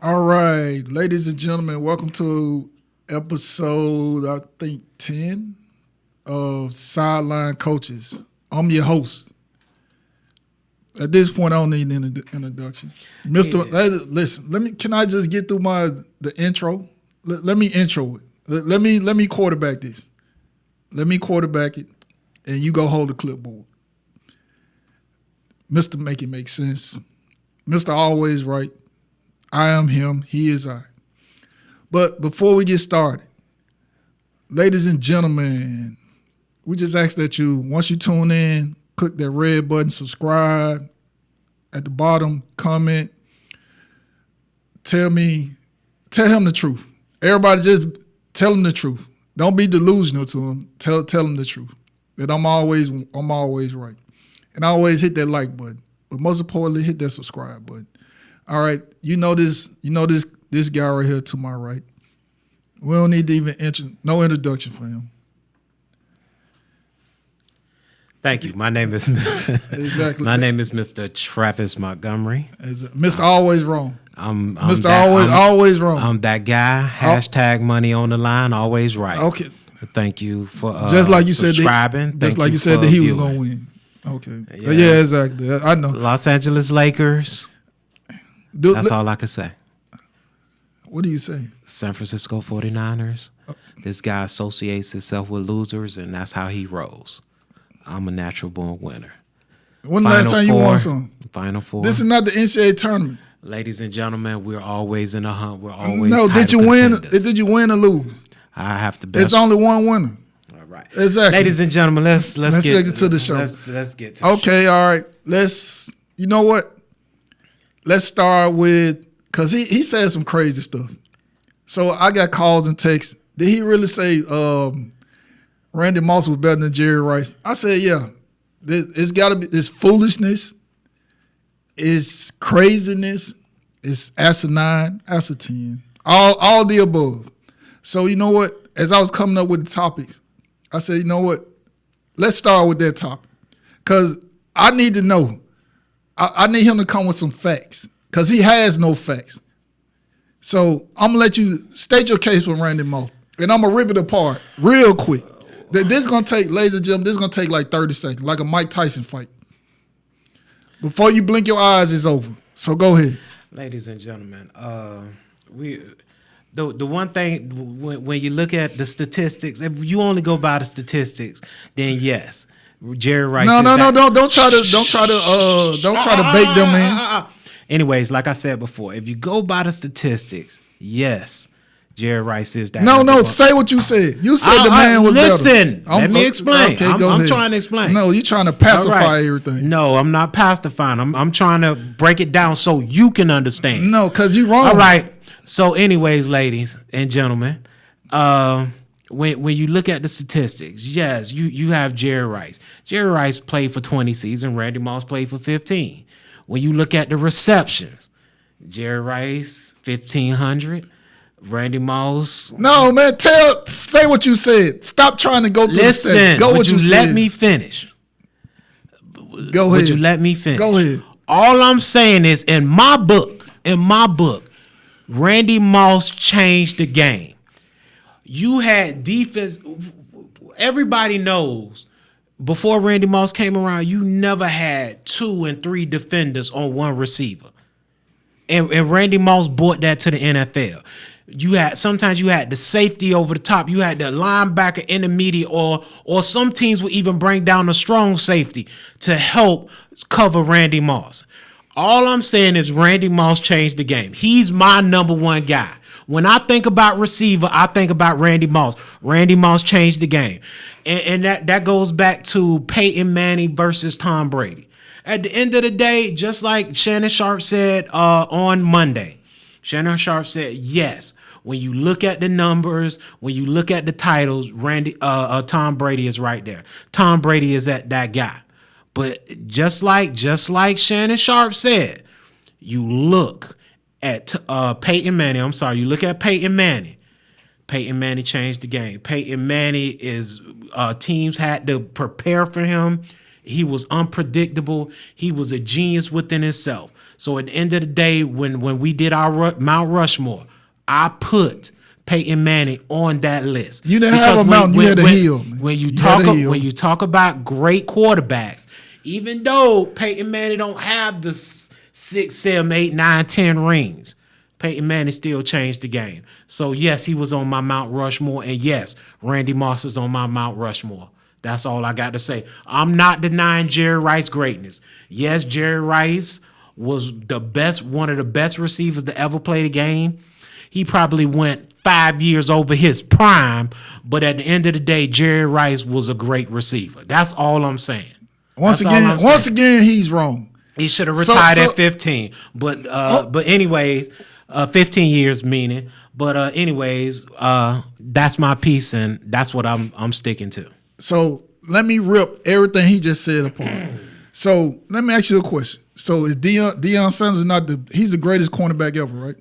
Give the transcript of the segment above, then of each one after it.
All right, ladies and gentlemen, welcome to episode, I think, 10 of Sideline Coaches. I'm your host. At this point, I don't need an introduction. Listen, can I just get through the intro? Let me intro it. Let me quarterback this. Let me quarterback it, and you go hold the clipboard. Mr. Make It Make Sense. Mr. Always Right. I am him. He is I. But before we get started, ladies and gentlemen, we just ask that you, once you tune in, click that red button, subscribe. At the bottom, comment. Tell him the truth. Everybody just tell him the truth. Don't be delusional to him. Tell him the truth. That I'm always right. And I always hit that like button. But most importantly, hit that subscribe button. All right, you know this guy right here to my right. We don't need to even no introduction for him. Thank you. My name is exactly. My name is Mr. Travis Montgomery. Mr. Always Wrong. I'm Mr. Always Wrong. I'm that guy. Hashtag money on the line. Always right. Okay. Thank you for just like you subscribing. said. Just like you said that he was gonna win. Okay. Yeah, exactly. I know. Los Angeles Lakers. That's all I can say. What do you say? San Francisco 49ers. This guy associates himself with losers, and that's how he rolls. I'm a natural born winner. When the last time you won some? Final Four. This is not the NCAA tournament. Ladies and gentlemen, we're always in a hunt. We're always did you win? Did you win or lose? I have to bet. It's only one winner. All right. Exactly. Ladies and gentlemen, let's get to the show. Let's get to Okay, all right. You know what? Let's start with, because he said some crazy stuff. So I got calls and texts. Did he really say Randy Moss was better than Jerry Rice? I said, yeah. It's got to be this foolishness. It's craziness. It's asinine, ascertain. All the above. So you know what? As I was coming up with the topics, I said, you know what? Let's start with that topic. Because I need to know. I need him to come with some facts. Because he has no facts. So I'm going to let you state your case with Randy Moss. And I'm going to rip it apart real quick. This is going to take, ladies and gentlemen, this is going to take like 30 seconds, like a Mike Tyson fight. Before you blink your eyes, it's over. So go ahead. Ladies and gentlemen, the one thing, when you look at the statistics, if you only go by the statistics, then yes, Jerry Rice. No, don't try to bait them in. Anyways, like I said before, if you go by the statistics, yes, Jerry Rice is that. No, say what you said. You said the man was listen, better. Let me explain. Okay, I'm trying to explain. No, you're trying to pacify everything. No, I'm not pacifying. I'm trying to break it down so you can understand. No, because you're wrong. All right. So anyways, ladies and gentlemen, when you look at the statistics, yes, you have Jerry Rice. Jerry Rice played for 20 seasons. Randy Moss played for 15. When you look at the receptions, Jerry Rice, 1,500. Randy Moss. No, man, say what you said. Stop trying to go through the steps. Go what you said. Let me finish. Go ahead. Would you let me finish? Go ahead. All I'm saying is, in my book, Randy Moss changed the game. You had defense. Everybody knows before Randy Moss came around, you never had 2 and 3 defenders on one receiver. And Randy Moss brought that to the NFL. Sometimes you had the safety over the top. You had the linebacker intermediate, or some teams would even bring down a strong safety to help cover Randy Moss. All I'm saying is Randy Moss changed the game. He's my number one guy. When I think about receiver, I think about Randy Moss. Randy Moss changed the game. And that goes back to Peyton Manning versus Tom Brady. At the end of the day, just like Shannon Sharpe said on Monday, Shannon Sharpe said, yes, when you look at the numbers, when you look at the titles, Tom Brady is right there. Tom Brady is that guy. But just like Shannon Sharpe said, you look at Peyton Manning. I'm sorry, you look at Peyton Manning. Peyton Manning changed the game. Peyton Manning teams had to prepare for him. He was unpredictable. He was a genius within himself. So at the end of the day, when we did our Mount Rushmore, I put Peyton Manning on that list. You didn't have a mountain, you had a hill. When you talk about great quarterbacks, even though Peyton Manning don't have the 6, 7, 8, 9, 10 rings, Peyton Manning still changed the game. So yes, he was on my Mount Rushmore, and yes, Randy Moss is on my Mount Rushmore. That's all I got to say. I'm not denying Jerry Rice's greatness. Yes, Jerry Rice was one of the best receivers to ever play the game. He probably went 5 years over his prime, but at the end of the day, Jerry Rice was a great receiver. That's all I'm saying. Once again, he's wrong. He should have retired at 15. But anyways, 15 years meaning. But anyways, that's my piece, and that's what I'm sticking to. So let me rip everything he just said apart. So let me ask you a question. So is Deion Sanders he's the greatest cornerback ever, right?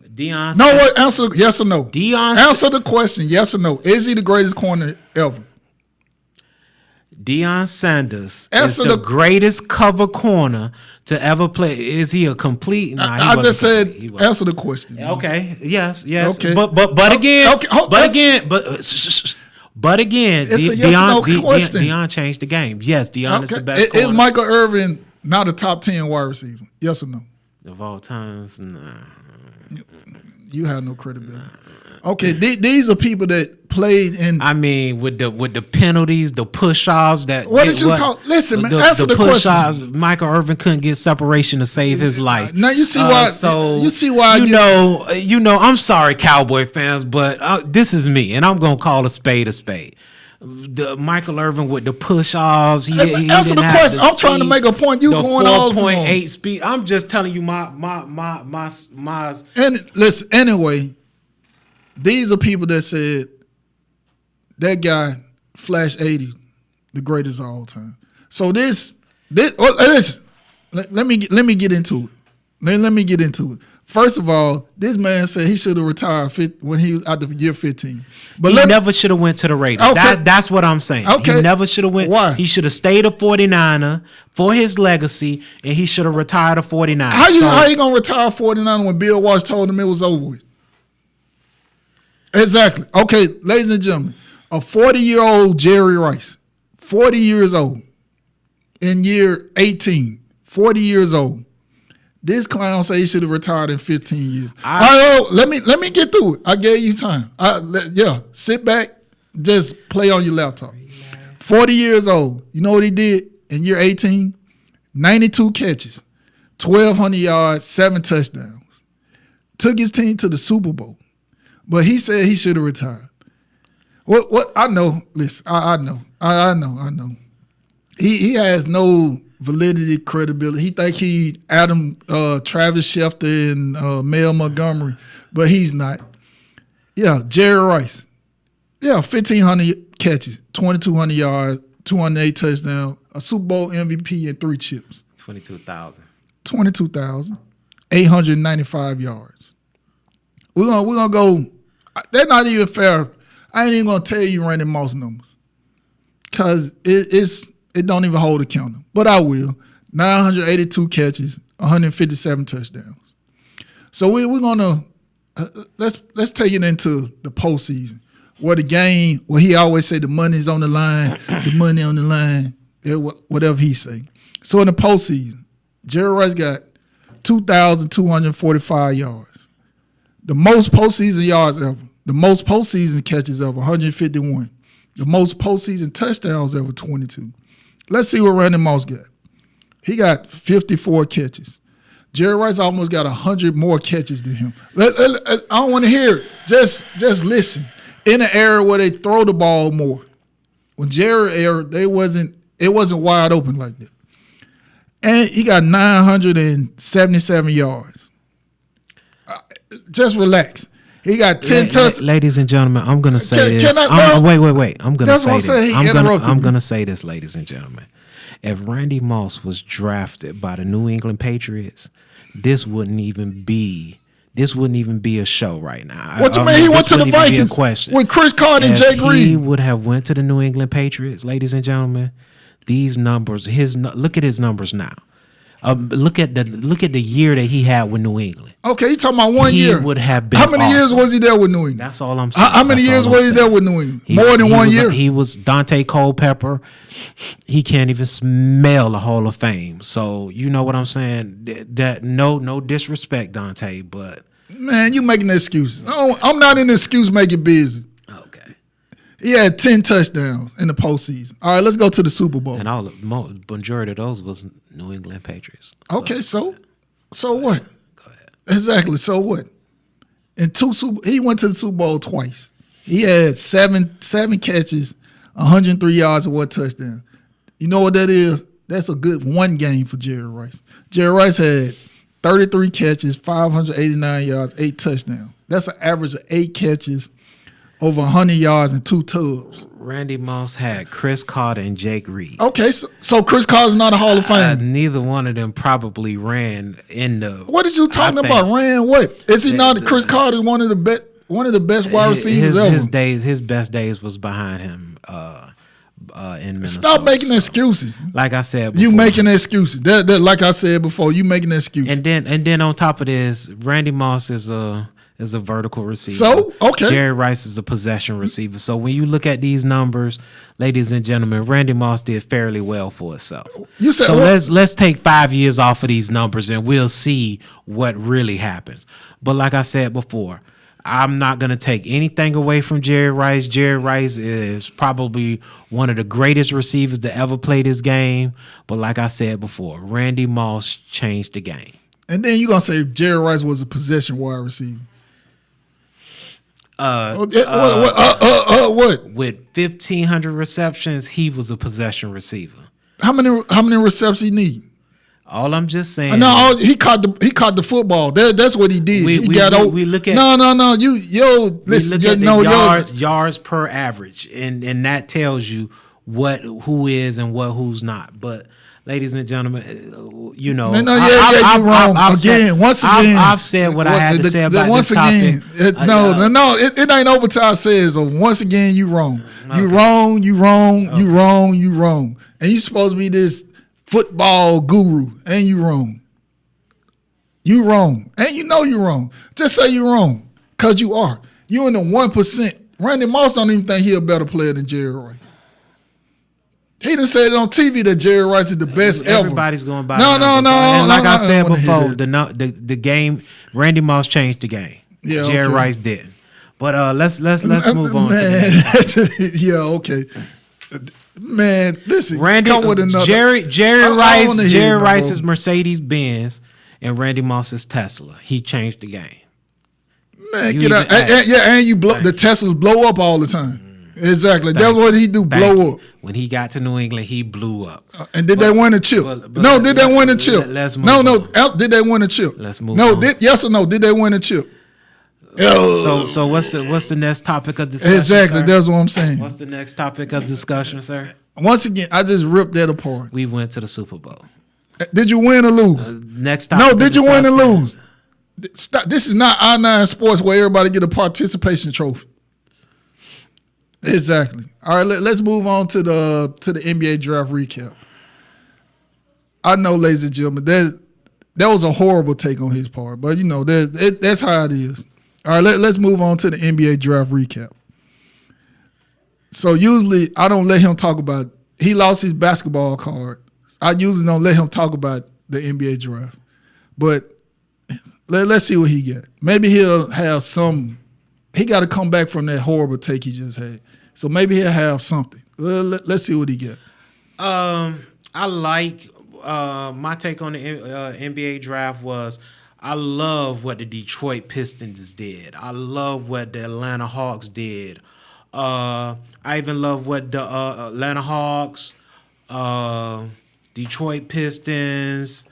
Answer yes or no. Answer the question, yes or no. Is he the greatest corner ever? Deion Sanders is the greatest cover corner to ever play. Is he a complete? Nah, I just said answer the question. Okay. Yes. Okay. But again, it's a yes or no question. Deion changed the game. Yes, Deion is the best corner. Is Michael Irvin not a top 10 wide receiver? Yes or no? Of all times, nah. You have no credibility. Okay, these are people that played in. I mean, with the penalties, the push-offs. Listen, man. Answer the question. Michael Irvin couldn't get separation to save his life. Now you see why. You see why. You know. I'm sorry, Cowboy fans, but this is me, and I'm gonna call a spade a spade. The Michael Irvin with the push-offs. He answer the question. I'm trying to make a point. You going all 4.8 speed. I'm just telling you my. And listen, anyway. These are people that said that guy Flash 80, the greatest of all time. So listen, let me get into it. Let me get into it. First of all, this man said he should have retired when he was out the year 15. But he never should have went to the Raiders. Okay. That's what I'm saying. Okay. He never should have went. Why? He should have stayed a 49er for his legacy, and he should have retired a 49er. How you gonna retire 49er when Bill Walsh told him it was over with? Exactly. Okay, ladies and gentlemen, a 40-year-old Jerry Rice, 40 years old, in year 18, 40 years old. This clown say he should have retired in 15 years. Let me get through it. I gave you time. Sit back, just play on your laptop. 40 years old. You know what he did in year 18? 92 catches, 1,200 yards, 7 touchdowns. Took his team to the Super Bowl. But he said he should have retired. What I know, listen, I know. He has no validity, credibility. He think he Travis Schefter and Mel Montgomery, but he's not. Yeah, Jerry Rice. Yeah, 1,500 catches, 2,200 yards, 208 touchdowns, a Super Bowl MVP and 3 chips. 22,000. 895 yards. We're gonna go. They're not even fair. I ain't even gonna tell you Randy Moss numbers because it don't even hold a counter. But I will. 982 catches, 157 touchdowns. So we're gonna let's take it into the postseason where he always say the money's on the line, the money on the line, whatever he say. So in the postseason, Jerry Rice got 2,245 yards. The most postseason yards ever. The most postseason catches ever, 151. The most postseason touchdowns ever, 22. Let's see what Randy Moss got. He got 54 catches. Jerry Rice almost got 100 more catches than him. I don't want to hear it. Just listen. In an era where they throw the ball more. When Jerry era, it wasn't wide open like that. And he got 977 yards. Just relax. He got 10 touchdowns. Ladies and gentlemen, I'm going to say this. Wait. I'm going to say this. I'm going to say this, ladies and gentlemen. If Randy Moss was drafted by the New England Patriots, this wouldn't even be a show right now. What do you mean? He went to the Vikings with Chris Carter and Jay Green. He would have went to the New England Patriots, ladies and gentlemen. These numbers, look at his numbers now. Look at the year that he had with New England. Okay, you talking about 1 year? He would have been. How many years awesome. was he there with New England? That's all I'm saying. How many years was he there with New England? More than 1 year. He was Dante Culpepper. He can't even smell the Hall of Fame. So you know what I'm saying. That no disrespect, Dante, but man, you making excuses. I'm not in the excuse making business. okay. He had 10 touchdowns in the postseason. All right, let's go to the Super Bowl. And majority of those was New England Patriots. Okay, so what? Go ahead. Exactly. So what? He went to the Super Bowl twice. He had seven catches, 103 yards, and 1 touchdown. You know what that is? That's a good one game for Jerry Rice. Jerry Rice had 33 catches, 589 yards, 8 touchdowns. That's an average of 8 catches, over 100 yards, and 2 tubs. Randy Moss had Chris Carter and Jake Reed. Okay, so Chris Carter's not a Hall of Fame. Neither one of them probably ran in the. What did you talking about? Ran what? Is he not? Chris Carter one of the best wide receivers ever. His best days was behind him in Minnesota. Stop making excuses. Like I said before. You making excuses. That like I said before, you making excuses. And then on top of this, Randy Moss is a vertical receiver. So, okay. Jerry Rice is a possession receiver. So when you look at these numbers, ladies and gentlemen, Randy Moss did fairly well for himself. You said so let's take 5 years off of these numbers and we'll see what really happens. But like I said before, I'm not going to take anything away from Jerry Rice. Jerry Rice is probably one of the greatest receivers to ever play this game. But like I said before, Randy Moss changed the game. And then you're going to say Jerry Rice was a possession wide receiver. What? With 1,500 receptions, he was a possession receiver. How many receptions he need? All I'm just saying. No, he caught the football. That's what he did. We look at yards per average, and that tells you who is and who's not. But ladies and gentlemen, you know, you're wrong. I've said what I had to say about this topic. It ain't over till I say it. So once again, you wrong. Okay. You wrong. And you supposed to be this football guru, and you wrong. You wrong. And you know you wrong. Just say you wrong, because you are. You in the 1%. Randy Moss don't even think he a better player than Jerry Rice. He done said on TV that Jerry Rice is the best ever. Everybody's going by. No. And like I said before, the game, Randy Moss changed the game. Yeah, Jerry Rice didn't. But let's move on. Yeah, okay. Man, listen. Randy, come with another. Jerry Rice's Mercedes Benz and Randy Moss's Tesla. He changed the game. Man, get out. And you blow the Teslas blow up all the time. Exactly. That's what he do, blow up. When he got to New England, he blew up. And did they win a chip? Did they win a chip? Let's move on. Did they win a chip? Let's move on. Yes or no? Did they win a chip? So what's the next topic of discussion? Exactly, sir? That's what I'm saying. What's the next topic of discussion, sir? Once again, I just ripped that apart. We went to the Super Bowl. Did you win or lose? Next topic. No, did you win or lose? Stop. This is not I9 Sports where everybody get a participation trophy. Exactly. All right, let's move on to the NBA draft recap. I know, ladies and gentlemen, that was a horrible take on his part, but you know that's how it is. All right, let's move on to the NBA draft recap. So usually I don't let him talk about. He lost his basketball card. I usually don't let him talk about the NBA draft, but let's see what he got. Maybe he'll have some. He got to come back from that horrible take he just had. So maybe he'll have something. Let's see what he got. I like my take on the NBA draft was I love what the Detroit Pistons did. I love what the Atlanta Hawks did. I even love what the Atlanta Hawks, Detroit Pistons,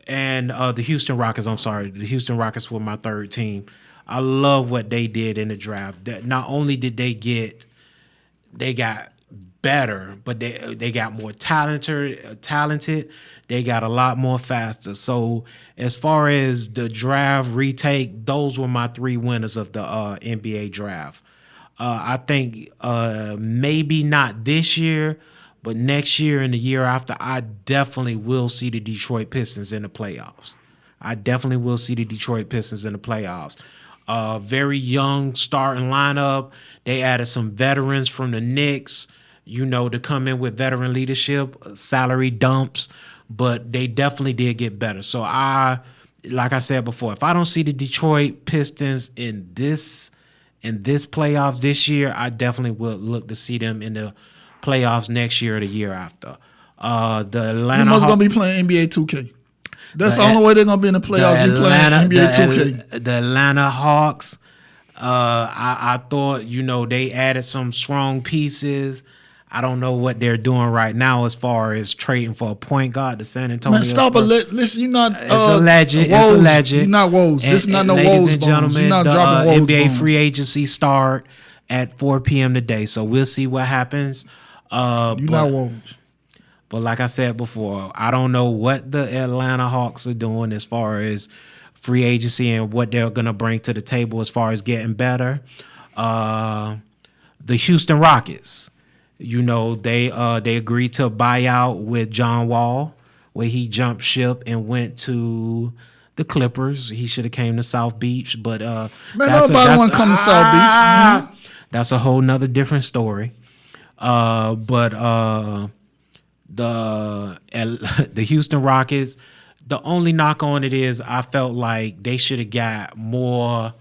and the Houston Rockets. I'm sorry, the Houston Rockets were my third team. I love what they did in the draft. That not only did they got better, but they got more talented. They got a lot more faster. So as far as the draft retake, those were my 3 winners of the NBA draft. I think maybe not this year, But next year and the year after, I definitely will see the Detroit Pistons in the playoffs. I definitely will see the Detroit Pistons in the playoffs. Very young starting lineup. They added some veterans from the Knicks, to come in with veteran leadership, salary dumps, but they definitely did get better. So like I said before, if I don't see the Detroit Pistons in this playoffs this year, I definitely will look to see them in the playoffs next year or the year after. The Atlanta You must gonna be playing NBA 2K. That's the only way they're gonna be in the playoffs. You playing NBA 2K. The Atlanta Hawks. I thought they added some strong pieces. I don't know what they're doing right now as far as trading for a point guard. The San Antonio. Man, stop Spurs. Listen, you're not. It's alleged. It's alleged. You're not Woj. This is not no Woj. Ladies and gentlemen, you're not the dropping Woj NBA bombs. free agency start at 4 p.m. today, so we'll see what happens. You're not Woj. But like I said before, I don't know what the Atlanta Hawks are doing as far as free agency and what they're going to bring to the table as far as getting better. The Houston Rockets, they agreed to a buyout with John Wall, where he jumped ship and went to the Clippers. He should have came to South Beach, but man, nobody want to come to South Beach. Man. That's a whole nother different story. The Houston Rockets, the only knock on it is I felt like they should have got more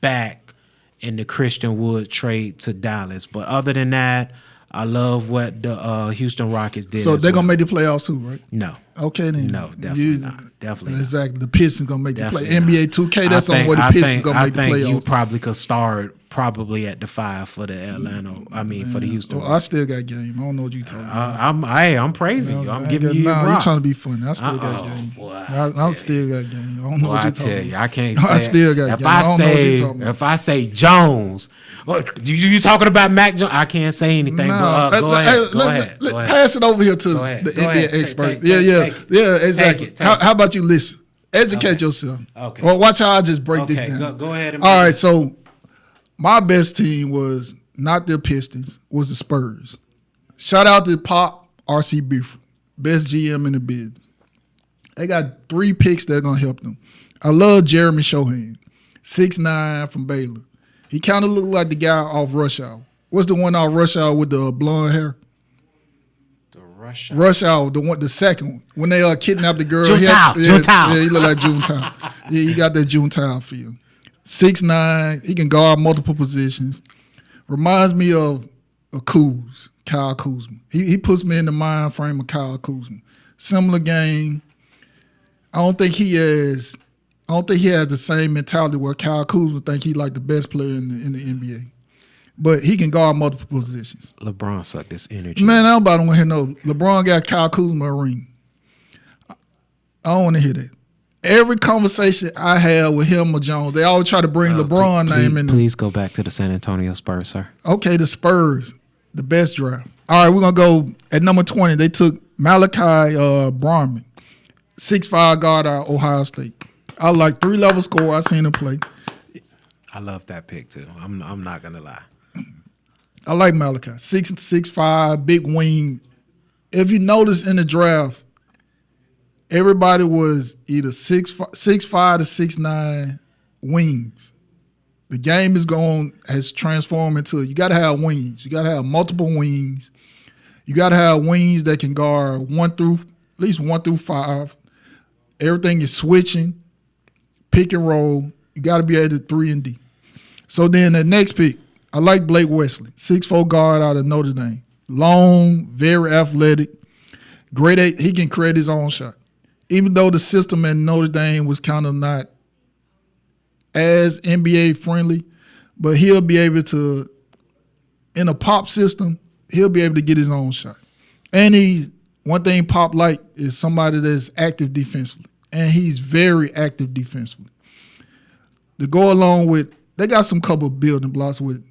back in the Christian Wood trade to Dallas. But other than that, I love what the Houston Rockets did. So they're going to make the playoffs too, right? No. Okay, then. No, definitely not. Definitely exactly. The Pistons going to make definitely the play. NBA 2K, that's on where the Pistons going to make the playoffs. I think you probably could start probably at the 5 for the for the Houston. Well, I still got game. I don't know what you're talking about. I'm praising you. I'm giving you your props. You're trying to be funny. I still got game. I still got game. I don't know what you're talking about. You, I can't say I still got game. I don't know what you're talking about. If I say Jones, you talking about Mac Jones? I can't say anything. But go ahead. Pass it over here to the NBA expert. Yeah, exactly. How about you listen? Educate yourself. Okay. Well, watch how I just break this down. Go ahead. All right, so my best team was not the Pistons, was the Spurs. Shout out to Pop R.C. Buford, best GM in the business. They got 3 picks that are going to help them. I love Jeremy Shohan, 6'9" from Baylor. He kind of looked like the guy off Rush Hour. What's the one off Rush Hour with the blonde hair? Rush Hour, the second one. When they kidnapped the girl. Juntao. Yeah, he looked like Juntao. Yeah, he got that Juntao feel. 6'9", he can guard multiple positions. Reminds me of Kyle Kuzma. He puts me in the mind frame of Kyle Kuzma. Similar game. I don't think he has the same mentality where Kyle Kuzma think he like the best player in the NBA. But he can guard multiple positions. LeBron sucked this energy. Man, nobody want to hear no. LeBron got Kyle Kuzma a ring. I don't want to hear that. Every conversation I had with him or Jones, they always try to bring LeBron name in. Please go back to the San Antonio Spurs, sir. Okay, the Spurs, the best draft. All right, we're going to go at number 20. They took Malachi Brahman, 6'5" guard out of Ohio State. I like 3-level score. I seen him play. I love that pick, too. I'm not going to lie. I like Malachi. 6'5", big wing. If you notice in the draft, everybody was either 6'5" to 6'9" wings. The game has transformed into you got to have wings. You got to have multiple wings. You got to have wings that can guard at least 1 through 5. Everything is switching, pick and roll. You got to be able to 3 and D. So then the next pick, I like Blake Wesley, 6'4" guard out of Notre Dame. Long, very athletic, great. He can create his own shot. Even though the system in Notre Dame was kind of not as NBA friendly, but he'll be able to, in a Pop system, he'll be able to get his own shot. And one thing Pop like is somebody that's active defensively, and he's very active defensively. To go along with, they got some couple of building blocks with.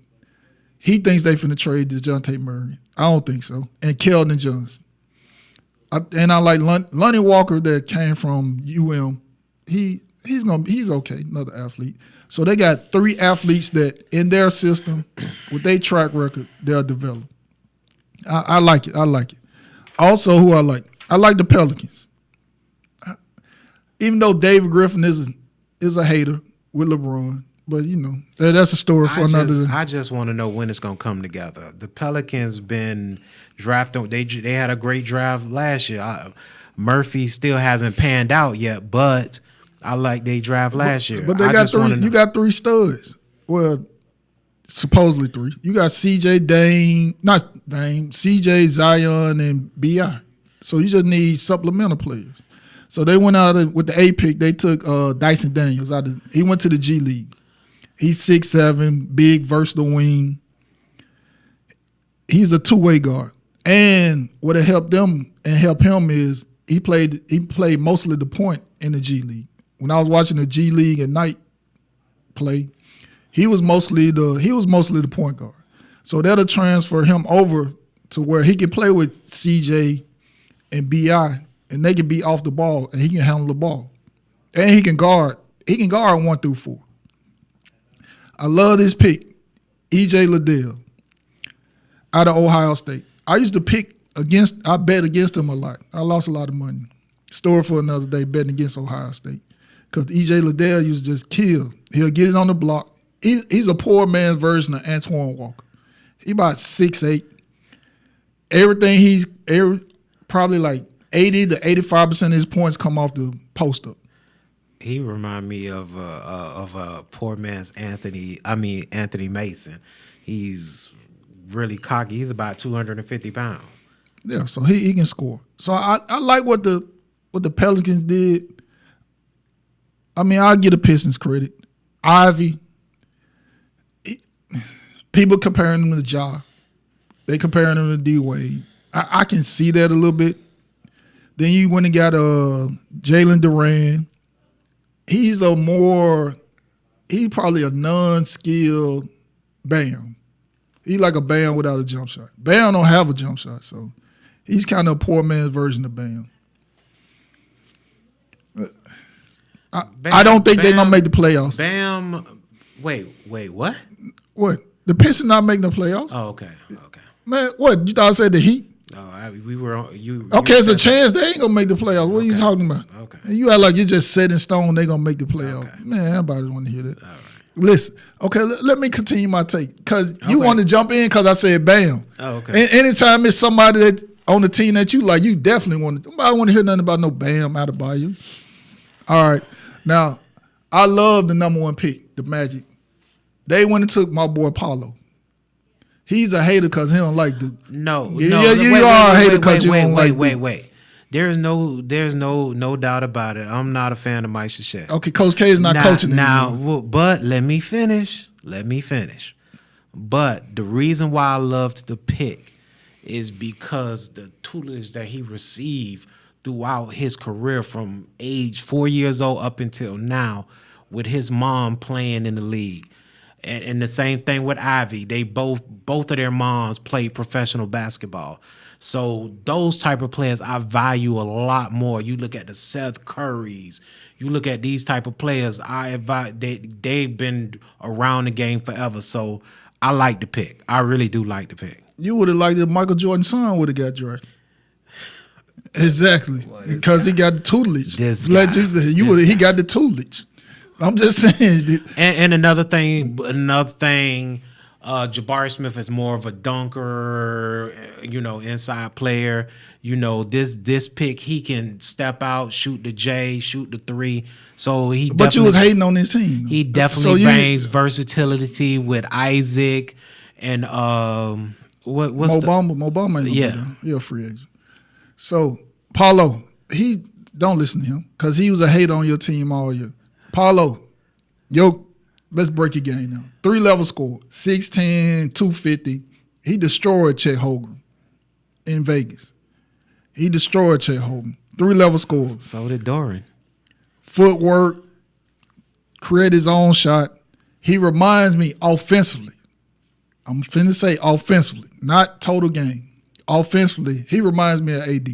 He thinks they finna trade DeJounte Murray. I don't think so. And Keldon Johnson. I like Lonnie Walker that came from UM. He's okay, another athlete. So they got 3 athletes that in their system, with their track record, they'll develop. I like it. Also, who I like the Pelicans. Even though David Griffin is a hater with LeBron, but that's a story for another. I just want to know when it's gonna come together. The Pelicans been drafting. They had a great draft last year. Murphy still hasn't panned out yet, but I like they draft last year. But they got three. You got three studs. Well, supposedly three. You got CJ, CJ, Zion, and Bi. So you just need supplemental players. So they went out with the A pick. They took Dyson Daniels out. He went to the G League. He's 6'7", big, versatile wing. He's a two-way guard. And what it helped them and help him is he played mostly the point in the G League. When I was watching the G League at night play, he was mostly the point guard. So that'll transfer him over to where he can play with CJ and BI, and they can be off the ball, and he can handle the ball. And he can guard 1 through 4. I love this pick, E.J. Liddell, out of Ohio State. I used to bet against him a lot. I lost a lot of money. Story for another day, betting against Ohio State. Because E.J. Liddell used to just kill. He'll get it on the block. He's a poor man's version of Antoine Walker. He about 6'8". Probably like 80 to 85% of his points come off the post up. He remind me of a poor man's Anthony Mason. He's really cocky. He's about 250 pounds. Yeah, so he can score. So I like what the Pelicans did. I mean, I'll give the Pistons credit. Ivy, people comparing him to Ja. They comparing him to D-Wade. I can see that a little bit. Then you went and got Jalen Duran. He's probably a non-skilled Bam. He's like a Bam without a jump shot. Bam don't have a jump shot, so he's kind of a poor man's version of Bam. I don't think they're going to make the playoffs. Bam, wait, what? What? The Pistons not making the playoffs? Oh, okay. Man, what? You thought I said the Heat? We were on you. Okay, it's a chance they ain't gonna make the playoffs. What are you talking about? Okay. And you act like you're just set in stone. They gonna make the playoffs. Okay. Man, everybody want to hear that. All right. Listen, okay, let me continue my take because you want to jump in because I said Bam. Oh, okay. And anytime it's somebody that on the team that you like, you definitely want to. Nobody want to hear nothing about no Bam out of Bayou. All right, now I love the number 1 pick, the Magic. They went and took my boy Paulo. He's a hater because he don't like Duke. No. You are a hater because you don't like Duke. Wait. There's no doubt about it. I'm not a fan of Mike Krzyzewski. Okay, Coach K is not coaching anymore. But let me finish. But the reason why I loved the pick is because the tutelage that he received throughout his career from age 4 years old up until now with his mom playing in the league. And the same thing with Ivy. They both of their moms played professional basketball. So those type of players I value a lot more. You look at the Seth Currys. You look at these type of players. They've been around the game forever. So I like the pick. I really do like the pick. You would have liked it if Michael Jordan's son would have got drafted. Exactly. Because he got the tutelage. He got the tutelage. I'm just saying. And another thing, Jabari Smith is more of a dunker, inside player. This pick, he can step out, shoot the J, shoot the 3. So But you was hating on this team. He definitely brings versatility with Isaac and what's Mo Bamba. He's a free agent. So Paulo, don't listen to him because he was a hater on your team all year. Paulo, let's break your game now. 3-level score, 6'10", 250. He destroyed Chet Holmgren in Vegas. He destroyed Chet Holmgren. 3-level score. So did Doran. Footwork, create his own shot. He reminds me offensively. I'm finna say offensively, not total game. Offensively, he reminds me of AD.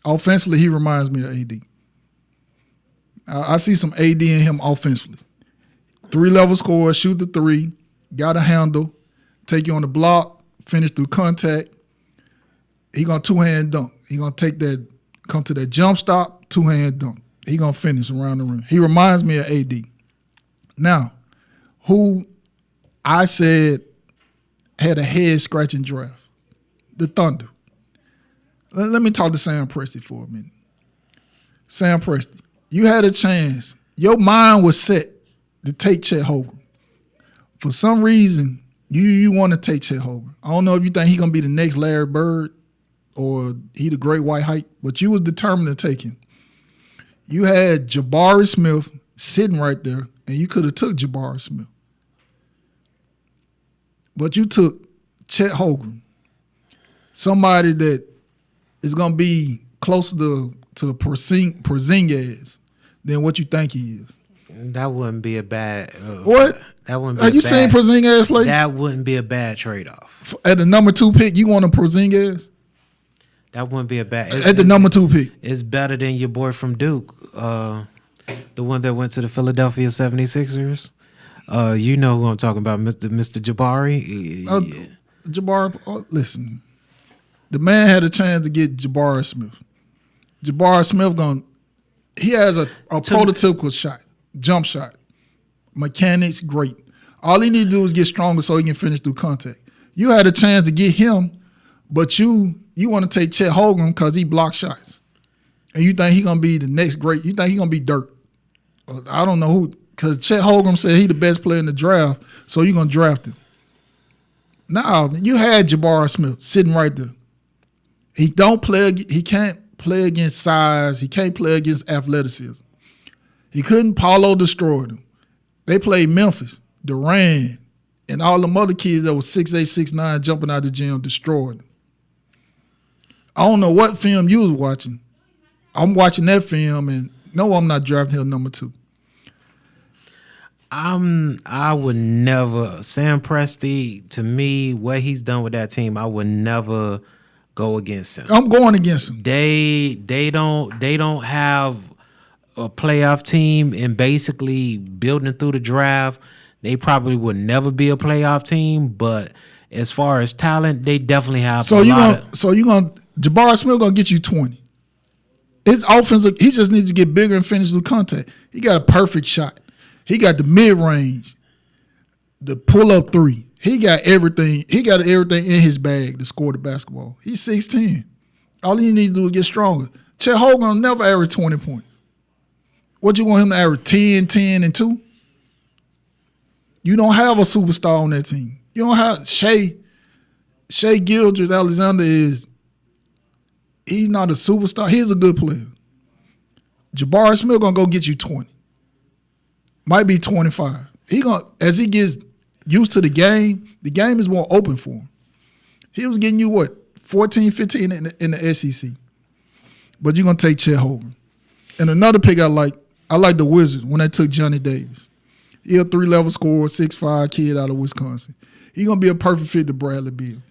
Offensively, he reminds me of AD. I see some AD in him offensively. 3-level score, shoot the 3, got a handle, take you on the block, finish through contact. He gonna two-hand dunk. He gonna come to that jump stop, two-hand dunk. He gonna finish around the rim. He reminds me of AD. Now, who I said had a head-scratching draft? The Thunder. Let me talk to Sam Presti for a minute. Sam Presti, you had a chance. Your mind was set to take Chet Holmgren. For some reason, you want to take Chet Holmgren. I don't know if you think he's going to be the next Larry Bird or he the great white hype, but you was determined to take him. You had Jabari Smith sitting right there, and you could have took Jabari Smith. But you took Chet Holmgren, somebody that is going to be closer to Porzingis than what you think he is. That wouldn't be a bad. What? That wouldn't be. Have you seen Porzingis play? That wouldn't be a bad trade-off. At the number 2 pick, you want a Porzingis? That wouldn't be a bad. At the number 2 pick. It's better than your boy from Duke, the one that went to the Philadelphia 76ers. You know who I'm talking about, Mr. Jabari. Jabari, listen. The man had a chance to get Jabari Smith. Jabari Smith he has a prototypical shot, jump shot. Mechanics, great. All he need to do is get stronger so he can finish through contact. You had a chance to get him, but you want to take Chet Holmgren because he blocks shots. And you think he going to be the next great, you think he going to be Dirk. I don't know who, because Chet Holmgren said he the best player in the draft, so you're going to draft him. Now, you had Jabari Smith sitting right there. He can't play against size. He can't play against athleticism. He couldn't. Paulo destroyed him. They played Memphis, Durant, and all them other kids that was 6'8", 6'9", jumping out the gym, destroyed him. I don't know what film you was watching. I'm watching that film, and no, I'm not drafting him number 2. I would never. Sam Presti, to me, what he's done with that team, I would never go against him. I'm going against him. They don't have a playoff team, and basically building through the draft, they probably would never be a playoff team. But as far as talent, they definitely have. So Jabari Smith gonna get you 20. His offense, he just needs to get bigger and finish through contact. He got a perfect shot. He got the mid range, the pull up 3. He got everything. He got everything in his bag to score the basketball. He's 6'10". All he needs to do is get stronger. Chet Holmgren never average 20 points. What you want him to average? 10, 10, and 2? You don't have a superstar on that team. You don't have Shai Gilgeous-Alexander he's not a superstar. He's a good player. Jabari Smith gonna go get you 20. Might be 25. As he gets used to the game is more open for him. He was getting you, 14, 15 in the SEC. But you're going to take Chet Holmgren. And another pick I like the Wizards when they took Johnny Davis. He a 3-level scorer, 6'5" kid out of Wisconsin. He's going to be a perfect fit to Bradley Beal.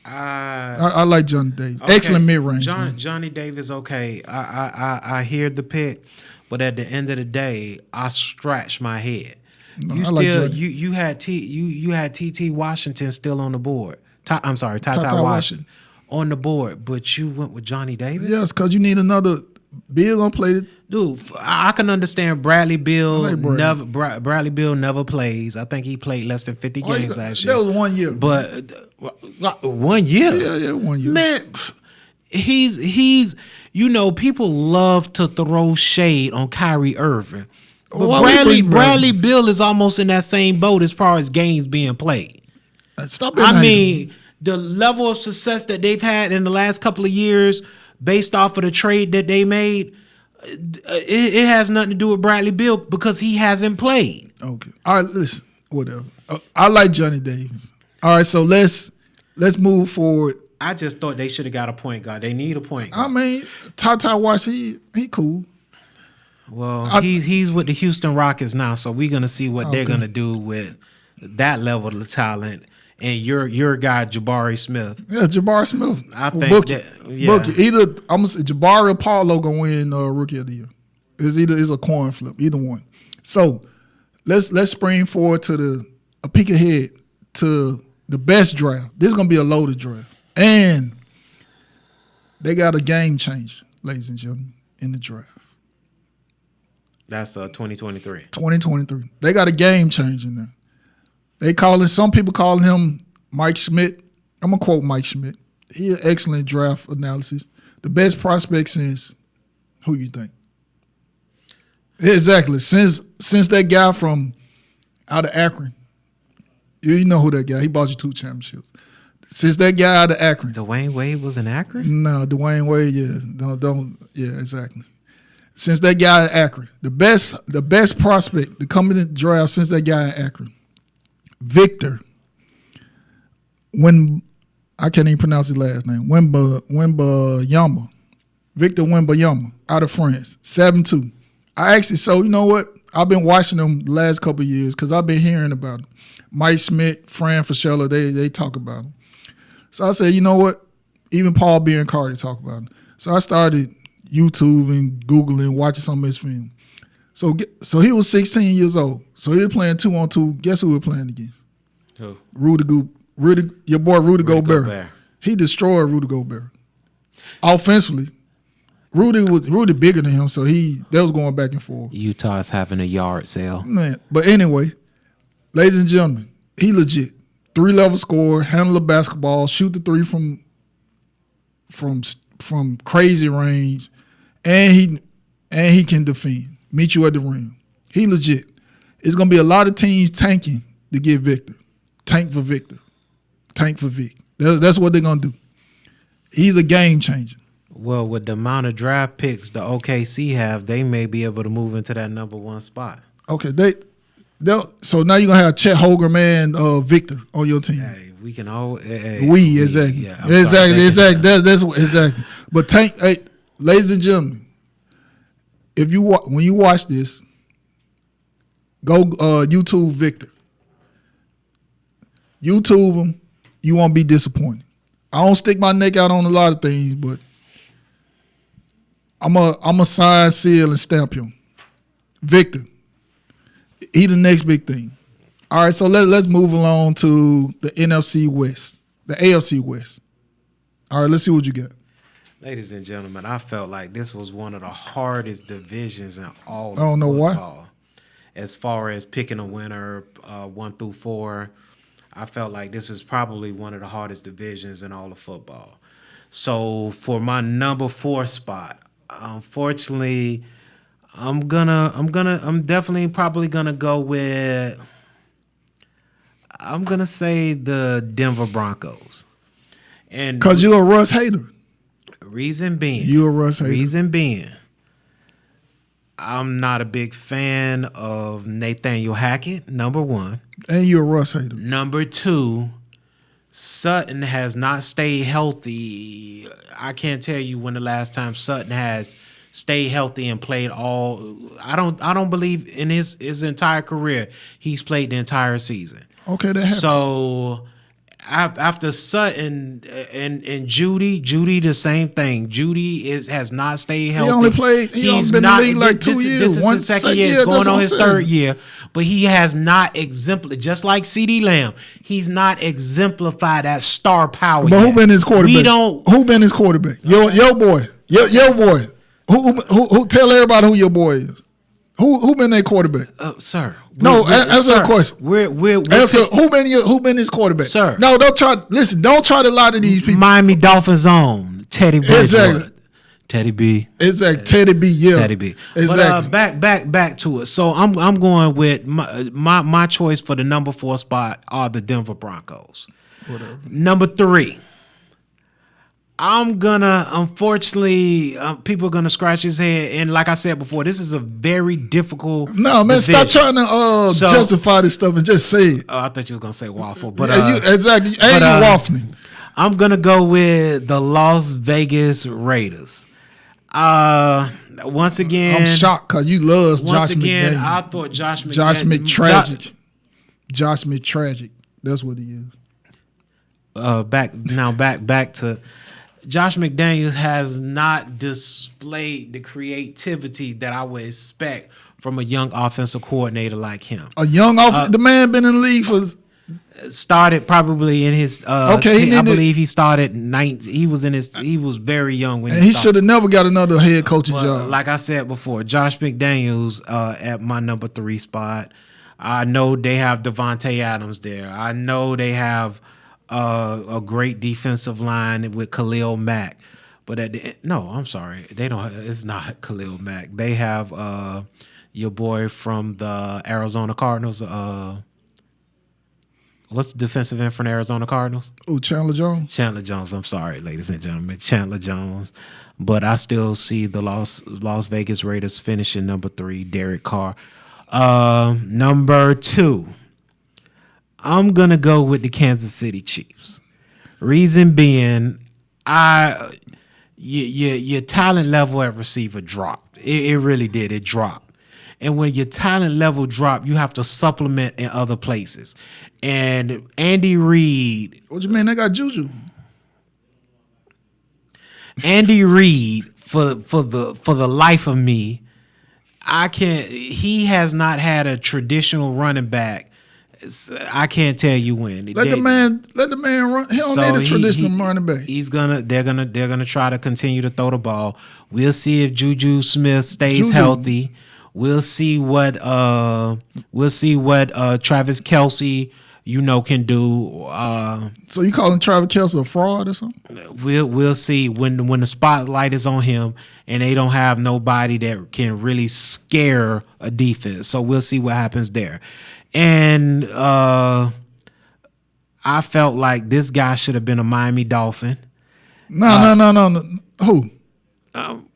I like Johnny Davis. Okay. Excellent mid-range. Johnny Davis, okay. I hear the pick, but at the end of the day, I scratch my head. No, you had TT Washington still on the board. I'm sorry, Ty Washington on the board, but you went with Johnny Davis. Yes, because you need another. Bill gonna play it. Dude, I can understand Bradley Beal. Bradley Beal never plays. I think he played less than 50 games last year. That was 1 year. But 1 year. Yeah, 1 year. Man, he's people love to throw shade on Kyrie Irving. But Bradley Beal is almost in that same boat as far as games being played. The level of success that they've had in the last couple of years based off of the trade that they made, it has nothing to do with Bradley Beal because he hasn't played. Okay. All right, listen, whatever. I like Johnny Davis. All right, so let's move forward. I just thought they should have got a point guard. They need a point guard. I mean, Ty Washington, he cool. Well, he's with the Houston Rockets now, so we're gonna see what they're gonna do with that level of talent. And your guy Jabari Smith. Yeah, Jabari Smith. I think Book it. Either I'm gonna say Jabari or Paulo gonna win Rookie of the Year. It's a coin flip, either one. So let's spring forward to a peek ahead to the best draft. This is gonna be a loaded draft, and They got a game changer, ladies and gentlemen, in the draft. That's 2023. 2023. They got a game changer now. Some people calling him Mike Schmidt. I'm going to quote Mike Schmidt. He an excellent draft analysis. The best prospect since, who you think? Exactly. Since that guy from out of Akron. You know who that guy. He bought you 2 championships. Since that guy out of Akron. Dwayne Wade was in Akron? No, Dwayne Wade, yeah, exactly. Since that guy at Akron. The best prospect to come in the draft since that guy at Akron. Victor. I can't even pronounce his last name. Wembanyama. Victor Wembanyama out of France. 7'2". So you know what? I've been watching them the last couple of years because I've been hearing about him. Mike Schmidt, Fran Fraschilla, they talk about him. So I said, you know what? Even Paul Biancardi talk about him. So I started YouTube and Googling, watching some of his film. So he was 16 years old. So he was playing 2-on-2. Guess who we were playing against? Who? Your boy Rudy Gobert. He destroyed Rudy Gobert. Offensively. Rudy bigger than him, so they was going back and forth. Utah's having a yard sale. Man, but anyway, ladies and gentlemen, he legit. 3-level scorer, handle the basketball, shoot the 3 from crazy range, and he can defend. Meet you at the rim. He legit. It's gonna be a lot of teams tanking to get Victor. Tank for Victor. Tank for Vic. That's what they're gonna do. He's a game changer. Well, with the amount of draft picks the OKC have, they may be able to move into that number 1 spot. Okay, so now you're gonna have Chet Holmgren and Victor on your team. Hey, we can all exactly. Yeah, exactly. That's exactly. But ladies and gentlemen, when you watch this, go YouTube Victor. YouTube him, you won't be disappointed. I don't stick my neck out on a lot of things, but I'm a sign, seal, and stamp him. Victor. He the next big thing. All right, so let's move along to the NFC West, the AFC West. All right, let's see what you got. Ladies and gentlemen, I felt like this was one of the hardest divisions in all of I don't know football. why. As far as picking a winner, 1 through 4, I felt like this is probably one of the hardest divisions in all of football. So for my number 4 spot, unfortunately, I'm definitely probably gonna go with. I'm gonna say the Denver Broncos, and because you're a Russ hater. Reason being, you're a Russ hater. Reason being, I'm not a big fan of Nathaniel Hackett. Number 1, and you're a Russ hater. Number 2, Sutton has not stayed healthy. I can't tell you when the last time Sutton has stayed healthy and played all. I don't believe in his entire career he's played the entire season. Okay, that happens. So after Sutton and Judy the same thing. Judy has not stayed healthy. He only played. He's been in the league like 2 years. This is his second year. He's going on his 3rd year, but he has not exemplified. Just like CeeDee Lamb, he's not exemplified that star power. But who been his quarterback? Who been his quarterback? Your boy. Your boy. Who tell everybody who your boy is? Who been their quarterback? Sir. Answer the question. Who been his quarterback? Sir. No, don't try to lie to these people. Miami Dolphins own Teddy B. Exactly. Teddy B. Exactly. Teddy B. Yeah. Teddy B. Exactly. But back to it. So I'm going with my choice for the number 4 spot are the Denver Broncos. Whatever. Number 3. I'm gonna, unfortunately, people are gonna scratch his head, and like I said before, this is a very difficult. No, man, division. Stop trying to justify this stuff and just say it. Oh, I thought you were gonna say waffle, but exactly, you waffling. I'm gonna go with the Las Vegas Raiders. Once again, I'm shocked because you love once Josh again, McDaniels. I thought Josh McTragic. Josh McTragic. That's what he is. Back to. Josh McDaniels has not displayed the creativity that I would expect from a young offensive coordinator like him. The man been in the league for Started probably in his Okay, I believe he started 19. He was very young when and he should have never got another head coaching job. Like I said before, Josh McDaniels at my number 3 spot. I know they have Devontae Adams there. I know they have a great defensive line with Khalil Mack. But I'm sorry, they don't. It's not Khalil Mack. They have your boy from the Arizona Cardinals. What's the defensive end from the Arizona Cardinals? Oh, Chandler Jones. Chandler Jones. I'm sorry, ladies and gentlemen, Chandler Jones. But I still see the Las Vegas Raiders finishing number 3. Derek Carr. Number 2. I'm gonna go with the Kansas City Chiefs. Reason being, your talent level at receiver dropped. It really did. It dropped. And when your talent level drop, you have to supplement in other places. And Andy Reid. What you mean? They got Juju. Andy Reid, for the life of me, I can't. He has not had a traditional running back. I can't tell you when. Let the man run. He don't need a traditional running back. They're gonna try to continue to throw the ball. We'll see if Juju Smith stays healthy. We'll see what Travis Kelce, can do. So you calling Travis Kelce a fraud or something? We'll see when the spotlight is on him and they don't have nobody that can really scare a defense. So we'll see what happens there. And I felt like this guy should have been a Miami Dolphin. No. Who?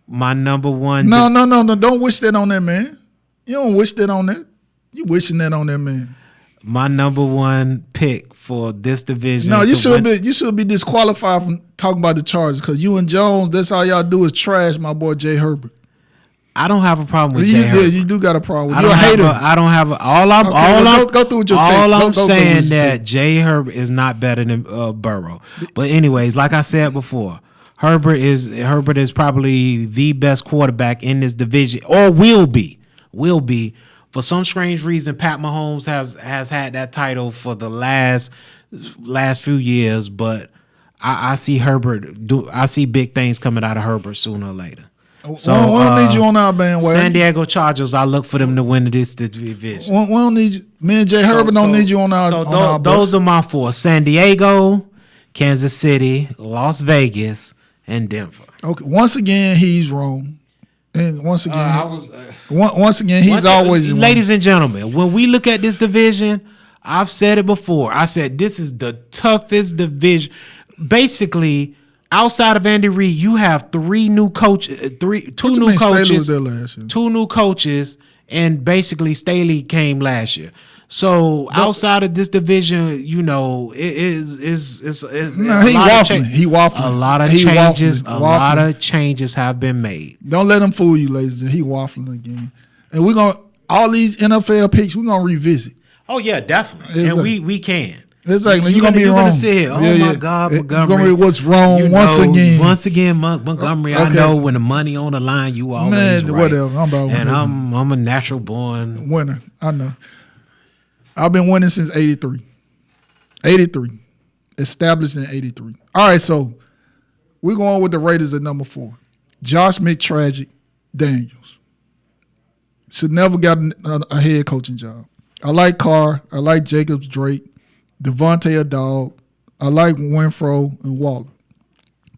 My number 1. No. Don't wish that on that man. You don't wish that on that. You wishing that on that man. My number 1 pick for this division. No, you should be disqualified from talking about the Chargers because you and Jones, that's all y'all do is trash my boy Jay Herbert. I don't have a problem with Jay Herbert. Yeah, you do got a problem with him. You're a hater. I don't have go through with your tape. I'm saying that Jay Herbert is not better than Burrow. But anyways, like I said before, Herbert is probably the best quarterback in this division, or will be. For some strange reason, Pat Mahomes has had that title for the last few years, but I see I see big things coming out of Herbert sooner or later. So we don't need you on our bandwagon. San Diego Chargers, I look for them to win this division. We don't need you. Me and Jay Herbert don't need you on our. So those are my 4: San Diego, Kansas City, Las Vegas, and Denver. Okay. Once again, he's wrong. And once again, he's always wrong. Ladies and gentlemen, when we look at this division, I've said it before. I said this is the toughest division. Basically, outside of Andy Reid, you have two new coaches, and basically Staley came last year. So outside of this division, he waffling. A lot of changes have been made. Don't let him fool you, ladies. He waffling again, and we're gonna all these NFL picks. We're gonna revisit. Oh yeah, definitely, exactly. And we can. Exactly, you're gonna be wrong. Gonna sit here. My God, Montgomery. What's wrong once again? Once again, Montgomery. Okay. I know when the money on the line, you always right. Whatever. I'm a natural born winner. I know. I've been winning since 83. 83. Established in 83. All right, so we're going with the Raiders at number 4. Josh McTragic Daniels. Should never got a head coaching job. I like Carr. I like Jacobs Drake. Devontae a dog. I like Winfrey and Waller.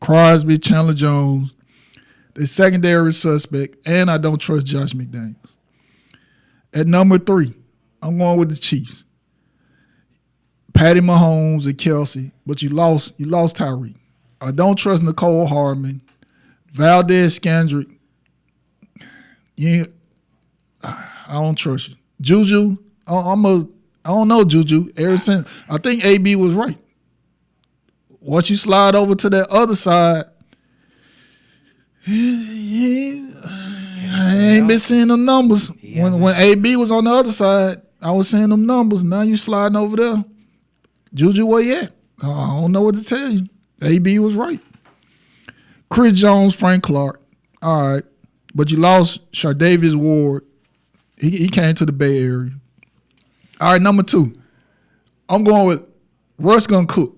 Crosby, Chandler Jones. The secondary suspect, and I don't trust Josh McDaniels. At number 3, I'm going with the Chiefs. Patty Mahomes and Kelce, but you lost Tyreek. I don't trust Nicole Hardman. Valdez Scandrick. I don't trust you. Juju, I don't know Juju. Ever since I think AB was right. Once you slide over to that other side, I ain't been seeing them numbers. When AB was on the other side, I was seeing them numbers. Now you sliding over there. Juju, where you at? I don't know what to tell you. AB was right. Chris Jones, Frank Clark. All right. But you lost Chardavius Ward. He came to the Bay Area. All right, number 2. I'm going with Russ gonna cook.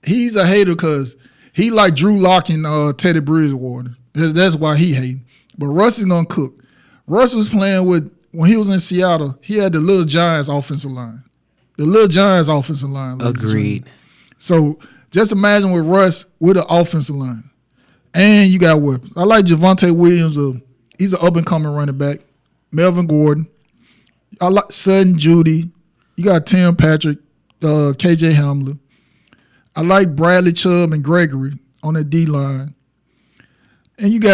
He's a hater because he like Drew Lock and Teddy Bridgewater. That's why he hating. But Russ is gonna cook. Russ was playing with, when he was in Seattle, he had the Little Giants offensive line. The Little Giants offensive line. Agreed. So just imagine with Russ with an offensive line. And you got weapons. I like Javonte Williams. He's an up-and-coming running back. Melvin Gordon. I like Sutton Judy. You got Tim Patrick, KJ Hamler. I like Bradley Chubb and Gregory on the D-line. And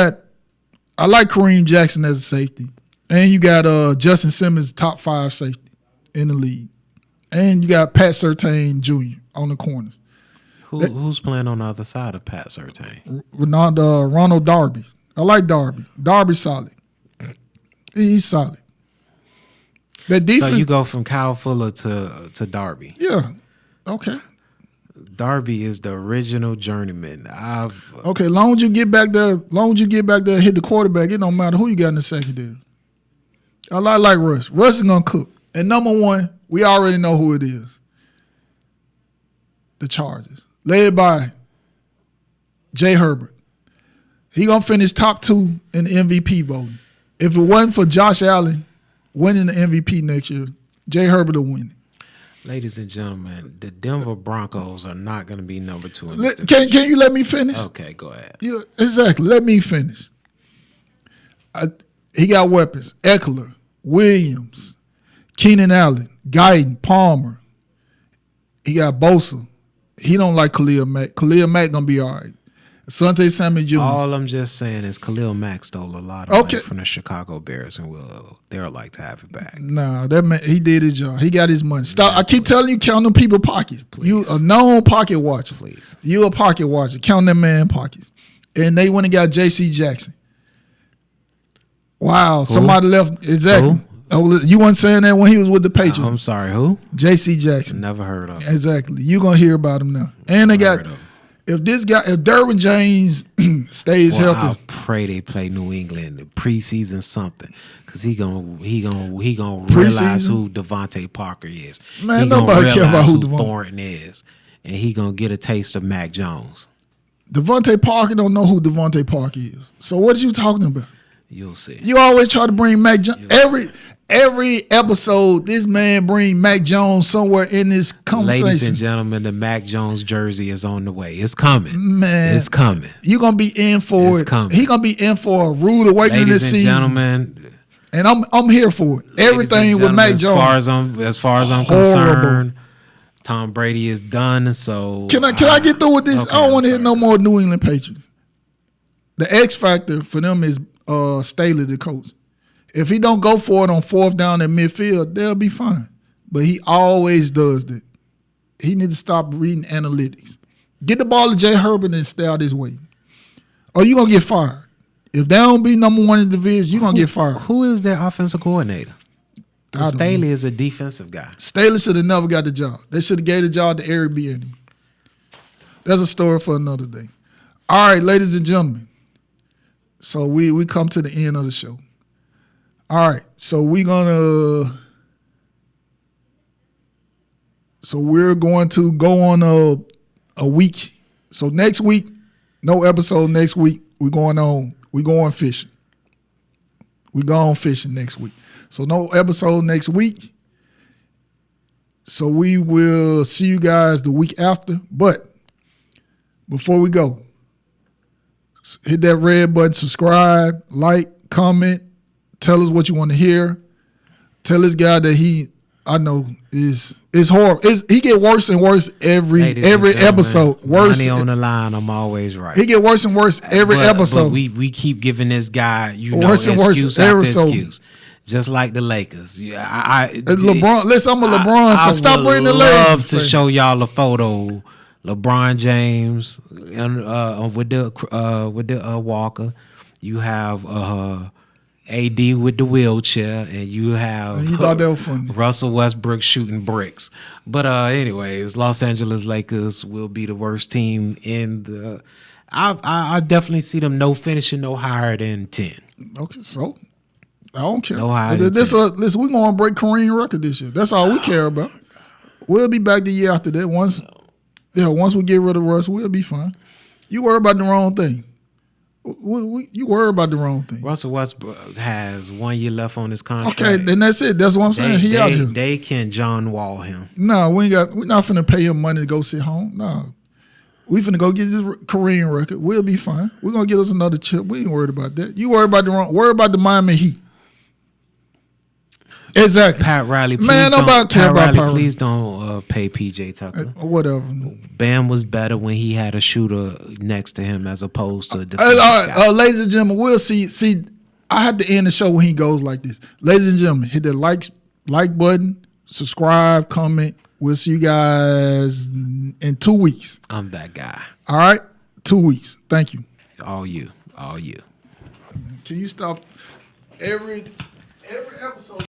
I like Kareem Jackson as a safety. And you got Justin Simmons, top 5 safety in the league. And you got Pat Surtain Jr. on the corners. Who's playing on the other side of Pat Surtain? Ronald Darby. I like Darby. Darby's solid. He's solid. That defense. So you go from Kyle Fuller to Darby. Yeah. Okay. Darby is the original journeyman. Okay, long as you get back there, and hit the quarterback, it don't matter who you got in the secondary. I like Russ. Russ is gonna cook. And number one, we already know who it is. The Chargers. Led by Jay Herbert. He gonna finish top 2 in the MVP voting. If it wasn't for Josh Allen winning the MVP next year, Jay Herbert will win it. Ladies and gentlemen, the Denver Broncos are not going to be number 2 in Can you let me finish? Okay, go ahead. Yeah, exactly. Let me finish. He got weapons. Eckler, Williams, Keenan Allen, Guyton, Palmer. He got Bosa. He don't like Khalil Mack. Khalil Mack gonna be all right. Asante Samuel Jr. All I'm just saying is Khalil Mack stole a lot of money from the Chicago Bears, and they'll like to have it back. Nah, that man, he did his job. He got his money. Stop. I keep telling you, count them people pockets. Please. You a known pocket watcher. Please. You a pocket watcher. Count that man pockets. And they went and got J.C. Jackson. Wow, somebody left. Exactly. Who? Oh, you weren't saying that when he was with the Patriots. I'm sorry, who? J.C. Jackson. Never heard of him. Exactly. You're gonna hear about him now. And they got, if Derwin James stays healthy. I pray they play New England preseason something, because he gonna realize who Devontae Parker is. Man, nobody care about who Thornton is, and he gonna get a taste of Mac Jones. Devontae Parker don't know who Devontae Parker is. So what are you talking about? You'll see. You always try to bring Mac Jones. Every episode, this man bring Mac Jones somewhere in this conversation. Ladies and gentlemen, the Mac Jones jersey is on the way. It's coming. Man. It's coming. You're going to be in for it. Coming. He going to be in for a rude awakening this season. Ladies and gentlemen. And I'm here for it. Everything with Mac Jones. As far as I'm concerned, Tom Brady is done. So Can I get through with this? Okay, I don't want to hear no more New England Patriots. The X factor for them is Staley, the coach. If he don't go for it on 4th down at midfield, they'll be fine. But he always does that. He needs to stop reading analytics. Get the ball to Jay Herbert and stay out his way. Or you're going to get fired. If they don't be number 1 in the division, you're going to get fired. Who is their offensive coordinator? Staley is a defensive guy. Staley should have never got the job. They should have gave the job to Eric Bieniemy. That's a story for another day. All right, ladies and gentlemen. So we come to the end of the show. All right, so we're going to go on a week. So next week, no episode next week. We're going fishing. We're going fishing next week. So no episode next week. So we will see you guys the week after. But before we go, hit that red button, subscribe, like, comment. Tell us what you want to hear. Tell this guy that I know is horrible. He get worse and worse every episode. Worse. Money on the line, I'm always right. He get worse and worse every episode. But we keep giving this guy, excuse after excuse. Just like the Lakers. LeBron. Listen, I'm a LeBron fan. Stop bringing the Lakers. I would love to show y'all a photo. LeBron James with the Walker. You have AD with the wheelchair, and you have thought that was funny. Russell Westbrook shooting bricks. But anyways, Los Angeles Lakers will be the worst team in the. I definitely see them finishing no higher than 10. Okay, so I don't care. No higher than 10. Listen, we're going to break Kareem record this year. That's all we care about. We'll be back the year after that. Yeah, once we get rid of Russ, we'll be fine. You worry about the wrong thing. You worry about the wrong thing. Russell Westbrook has 1 year left on his contract. Okay, then that's it. That's what I'm saying. He out here. They can John Wall him. No, we're not finna pay him money to go sit home. No. We finna go get this Korean record. We'll be fine. We're gonna get us another chip. We ain't worried about that. You worry about the Miami Heat. Exactly. Pat Riley, please don't pay PJ Tucker. Whatever. Bam was better when he had a shooter next to him as opposed to a defensive guy. Ladies and gentlemen, we'll see. I have to end the show when he goes like this. Ladies and gentlemen, hit the like button, subscribe, comment. We'll see you guys in 2 weeks. I'm that guy. All right? 2 weeks. Thank you. All you. Can you stop every episode?